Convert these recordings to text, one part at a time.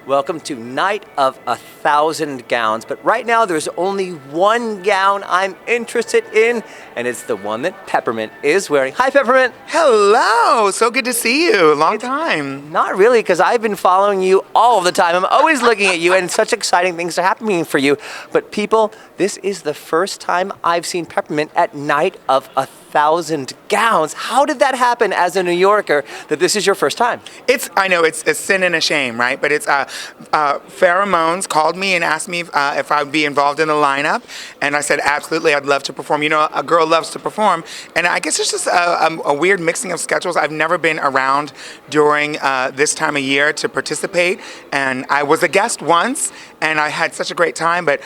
Welcome to Night of 1,000 Gowns. But right now there's only one gown I'm interested in, and it's the one that Peppermint is wearing. Hi, Peppermint. Hello, so good to see you. Long time. Not really, because I've been following you all the time. I'm always looking at you, and such exciting things are happening for you. But people, this is the first time I've seen Peppermint at Night of 1,000 Gowns. How did that happen as a New Yorker that this is your first time? I know it's a sin and a shame, right? But it's Pheromones called me and asked me if I would be involved in the lineup, and I said absolutely, I'd love to perform. You know, a girl loves to perform, and I guess it's just a weird mixing of schedules. I've never been around during this time of year to participate, and I was a guest once, and I had such a great time. But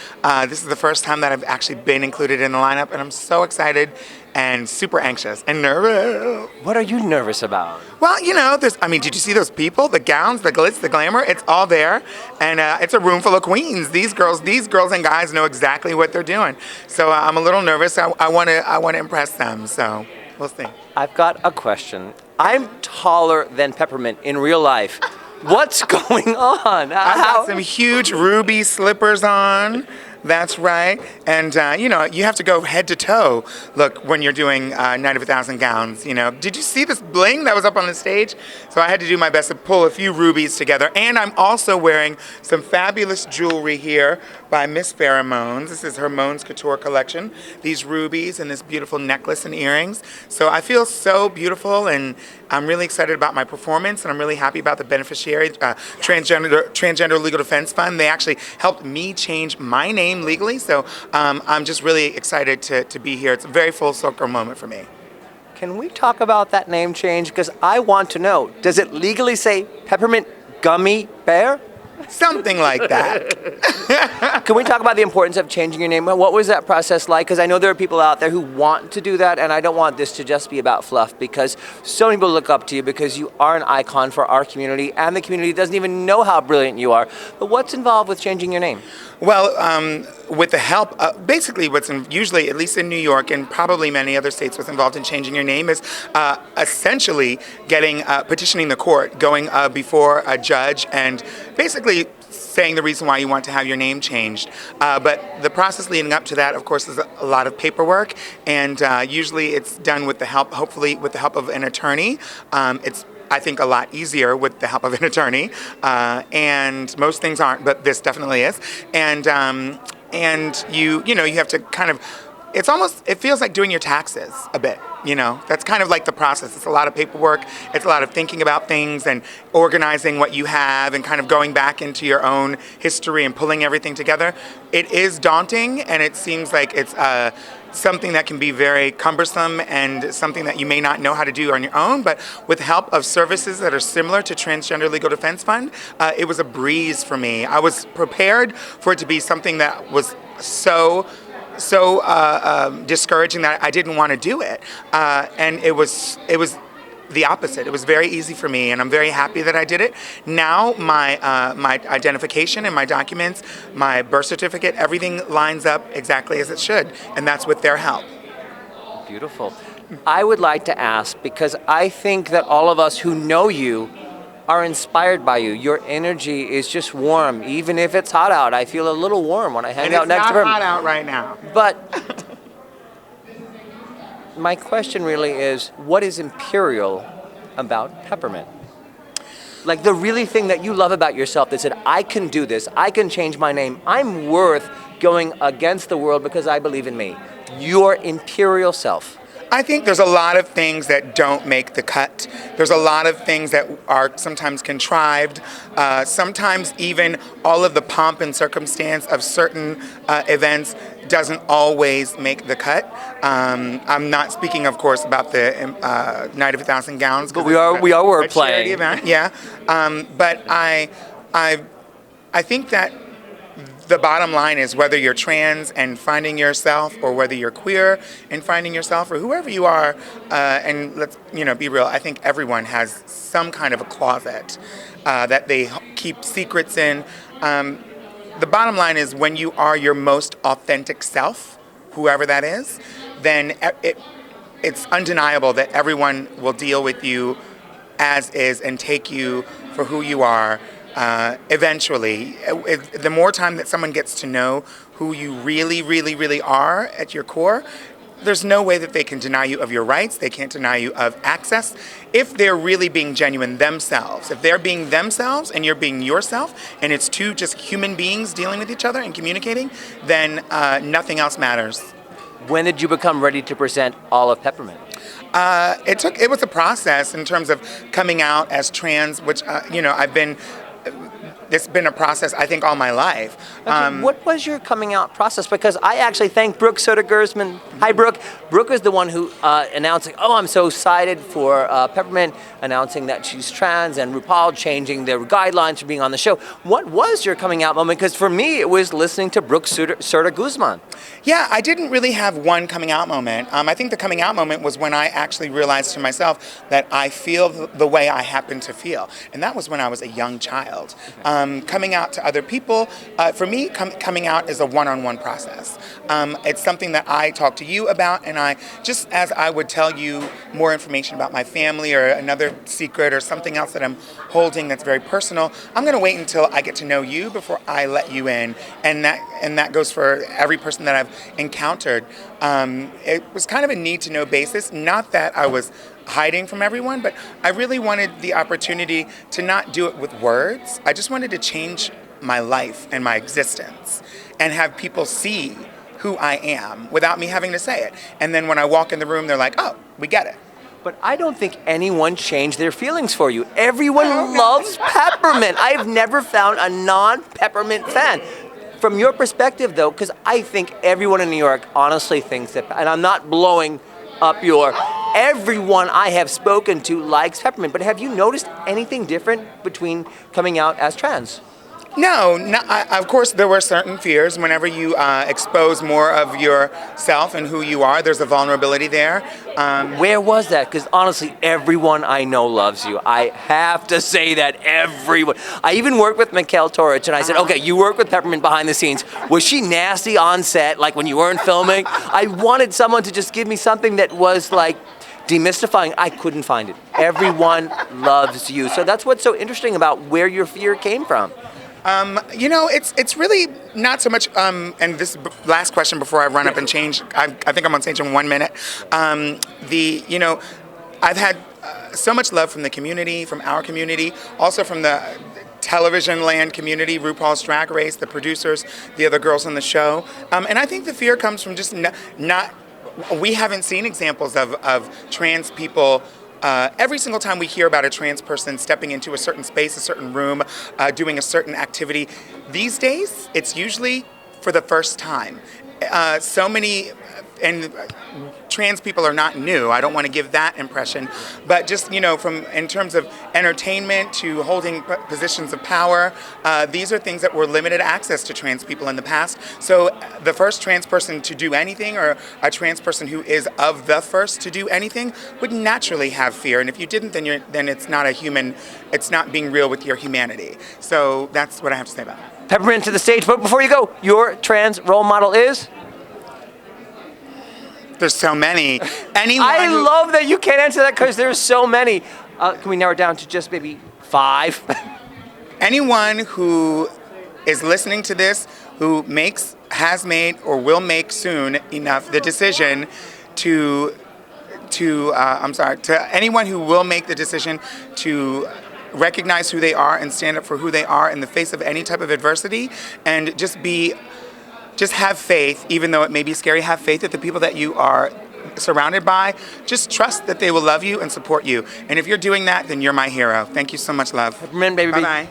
this is the first time that I've actually been included in the lineup, and I'm so excited and super anxious and nervous. What are you nervous about? Well, you know, did you see those people? The gowns, the glitz, the glamour, it's all there. And it's a room full of queens. These girls and guys know exactly what they're doing. So I'm a little nervous. I want to impress them. So we'll see. I've got a question. I'm taller than Peppermint in real life. What's going on? I've got some huge ruby slippers on. That's right. And, you have to go head to toe, look, when you're doing Night of 1,000 Gowns, Did you see this bling that was up on the stage? So I had to do my best to pull a few rubies together. And I'm also wearing some fabulous jewelry here by Miss Pheromones. This is her Mones Couture collection. These rubies and this beautiful necklace and earrings. So I feel so beautiful, and I'm really excited about my performance, and I'm really happy about the beneficiary, Transgender Legal Defense Fund. They actually helped me change my name legally, so I'm just really excited to be here. It's a very full circle moment for me. Can we talk about that name change? Because I want to know, does it legally say Peppermint Gummy Bear? Something like that. Can we talk about the importance of changing your name? What was that process like? Because I know there are people out there who want to do that, and I don't want this to just be about fluff, because so many people look up to you because you are an icon for our community, and the community doesn't even know how brilliant you are. But what's involved with changing your name? Well, with the help, basically usually, at least in New York and probably many other states, what's involved in changing your name is essentially petitioning the court, going before a judge and basically saying the reason why you want to have your name changed. But the process leading up to that, of course, is a lot of paperwork, and usually it's done with the help, hopefully with the help of an attorney. It's I think a lot easier with the help of an attorney, and most things aren't, but this definitely is. And you have to kind of, it feels like doing your taxes a bit, That's kind of like the process. It's a lot of paperwork. It's a lot of thinking about things and organizing what you have and kind of going back into your own history and pulling everything together. It is daunting, and it seems like it's something that can be very cumbersome and something that you may not know how to do on your own, but with help of services that are similar to Transgender Legal Defense Fund, it was a breeze for me. I was prepared for it to be something that was so discouraging that I didn't want to do it, and it was the opposite. It was very easy for me, and I'm very happy that I did it. Now my identification and my documents, my birth certificate, everything lines up exactly as it should, and that's with their help. Beautiful. I would like to ask, because I think that all of us who know you are inspired by you. Your energy is just warm, even if it's hot out. I feel a little warm when I hang out next to her. It's not hot out right now. But my question really is, what is Imperial about Peppermint? Like the really thing that you love about yourself that said, I can do this, I can change my name, I'm worth going against the world because I believe in me. Your Imperial self. I think there's a lot of things that don't make the cut. There's a lot of things that are sometimes contrived. Sometimes even all of the pomp and circumstance of certain events doesn't always make the cut. I'm not speaking, of course, about the Night of 1,000 Gowns. But we are wordplaying. Charity event, yeah. But I think that the bottom line is whether you're trans and finding yourself, or whether you're queer and finding yourself, or whoever you are, and let's be real, I think everyone has some kind of a closet that they keep secrets in. The bottom line is when you are your most authentic self, whoever that is, then it's undeniable that everyone will deal with you as is and take you for who you are. eventually, the more time that someone gets to know who you really, really, really are at your core, there's no way that they can deny you of your rights. They can't deny you of access if they're really being genuine themselves. If they're being themselves and you're being yourself, and it's two just human beings dealing with each other and communicating, then nothing else matters. When did you become ready to present all of Peppermint? It was a process in terms of coming out as trans, which it's been a process, I think, all my life. Okay, what was your coming out process? Because I actually thank Brooke Sodergersman. Hi, Brooke. Brooke is the one who announced, I'm so excited for Peppermint announcing that she's trans and RuPaul changing their guidelines for being on the show. What was your coming out moment? Because for me, it was listening to Brooke Sodergersman. Yeah, I didn't really have one coming out moment. I think the coming out moment was when I actually realized to myself that I feel the way I happen to feel. And that was when I was a young child. Coming out to other people, for me, coming out is a one-on-one process. It's something that I talk to you about, and just as I would tell you more information about my family or another secret or something else that I'm holding that's very personal, I'm going to wait until I get to know you before I let you in, and that goes for every person that I've encountered. It was kind of a need-to-know basis, not that I was hiding from everyone, but I really wanted the opportunity to not do it with words. I just wanted to change my life and my existence and have people see who I am without me having to say it. And then when I walk in the room, they're like, oh, we get it. But I don't think anyone changed their feelings for you. Everyone loves Peppermint. I've never found a non-Peppermint fan. From your perspective, though, because I think everyone in New York honestly thinks that, and I'm not blowing up everyone I have spoken to likes Peppermint, but have you noticed anything different between coming out as trans? No, of course there were certain fears. Whenever you expose more of yourself and who you are, there's a vulnerability there. Where was that? Because honestly, everyone I know loves you. I have to say that everyone. I even worked with Nicole Harlow, and I said, okay, you work with Peppermint behind the scenes. Was she nasty on set, like when you weren't filming? I wanted someone to just give me something that was like demystifying. I couldn't find it. Everyone loves you. So that's what's so interesting about where your fear came from. It's really not so much, and this last question before I run up and change, I think I'm on stage in 1 minute. I've had so much love from the community, from our community, also from the television land community, RuPaul's Drag Race, the producers, the other girls on the show. And I think the fear comes from just we haven't seen examples of trans people. Every single time we hear about a trans person stepping into a certain space, a certain room, doing a certain activity, these days, it's usually for the first time. So many, and trans people are not new. I don't want to give that impression, but just, from in terms of entertainment to holding positions of power, these are things that were limited access to trans people in the past. So the first trans person to do anything, or a trans person who is of the first to do anything, would naturally have fear. And if you didn't, then it's not a human. It's not being real with your humanity. So that's what I have to say about it. Peppermint to the stage, but before you go, your trans role model is? There's so many. I love that you can't answer that because there's so many. Can we narrow it down to just maybe 5? Anyone who is listening to this, who has made, or will make soon enough the decision to anyone who will make the decision to recognize who they are and stand up for who they are in the face of any type of adversity, and just have faith, even though it may be scary. Have faith that the people that you are surrounded by, just trust that they will love you and support you. And if you're doing that, then you're my hero. Thank you so much, love. Peppermint, baby. Bye-bye.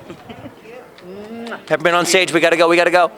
Peppermint on stage. We gotta go.